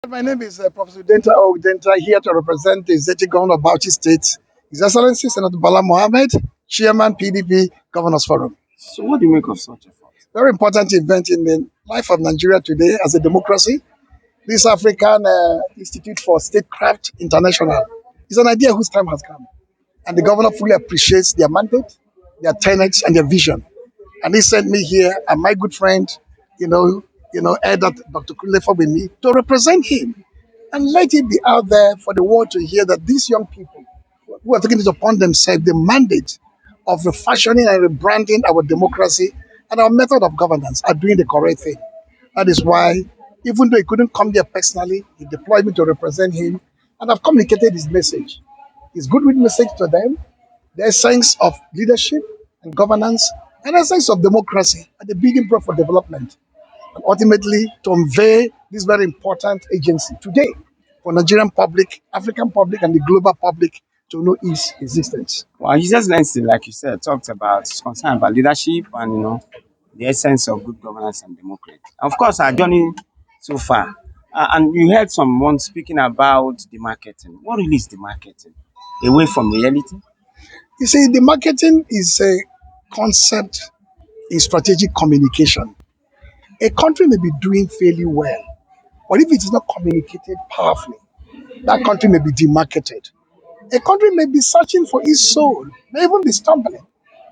My name is Prof Udenta Udenta, here to represent the Executive Governor of Bauchi State, His Excellency Senator Bala Mohammed, Chairman PDP Governors Forum. So what do you make of such a fact? Very important event in the life of Nigeria today as a democracy. This African Institute for Statecraft International is an idea whose time has come. And the governor fully appreciates their mandate, their tenets, and their vision. And he sent me here and my good friend, Elder Dr. Kulefa with me to represent him and let it be out there for the world to hear that these young people who are taking it upon themselves the mandate of refashioning and rebranding our democracy and our method of governance are doing the correct thing. That is why, even though he couldn't come here personally, he deployed me to represent him, and I've communicated his message. His goodwill message to them, the essence of leadership and governance, and the essence of democracy at the building block for development, and ultimately to unveil this very important agency today for Nigerian public, African public, and the global public to know its existence. Well, His Excellency, like you said, talked about his concern about leadership and the essence of good governance and democracy. Of course, our journey so far, and you heard someone speaking about the marketing. What really is the marketing? Away from reality? You see, the marketing is a concept in strategic communication. A country may be doing fairly well, but if it is not communicated powerfully, that country may be demarketed. A country may be searching for its soul, may even be stumbling.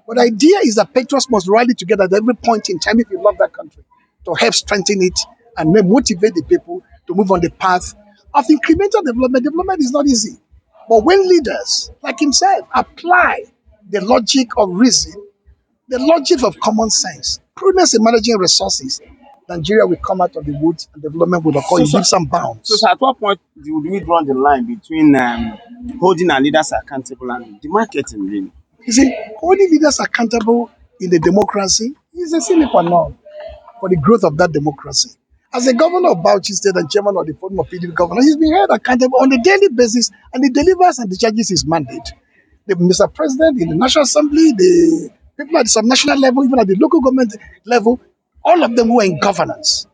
But the idea is that patriots must rally together at every point in time if you love that country to help strengthen it and then motivate the people to move on the path of incremental development. Development is not easy. But when leaders like himself apply the logic of reason, the logic of common sense, prudence in managing resources, Nigeria will come out of the woods and development will occur in leaps and bounds. So at what point would we draw the line between holding our leaders accountable and the marketing, really? You see, holding leaders accountable in the democracy is a sine qua non for the growth of that democracy. As a governor of Bauchi State and chairman of the Forum of PDP Governors, he's been held accountable on a daily basis and he delivers and discharges his mandate. The Mr. President in the National Assembly, the people at the subnational level, even at the local government level, all of them who are in governance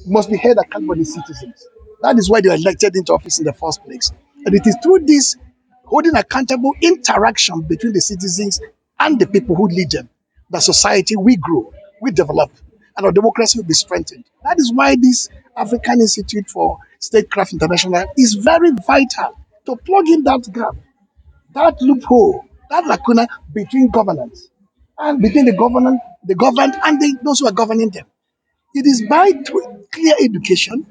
must be held accountable by the citizens. That is why they are elected into office in the first place. And it is through this holding accountable interaction between the citizens and the people who lead them that society will grow, will develop, and our democracy will be strengthened. That is why this African Institute for Statecraft International is very vital to plug in that gap, that loophole, that lacuna between governance and between the governed and those who are governing them. It is by clear education,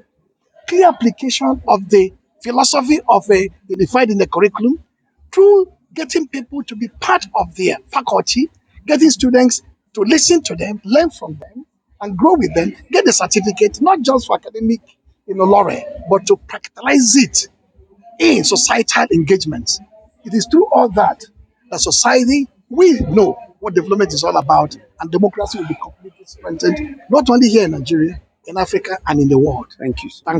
clear application of the philosophy of a unified in the curriculum, through getting people to be part of their faculty, getting students to listen to them, learn from them, and grow with them, get the certificate, not just for academic laurel, but to practicalize it in societal engagements. It is through all that that society will know what development is all about, and democracy will be completely strengthened, not only here in Nigeria, in Africa, and in the world. Thank you, sir. Thank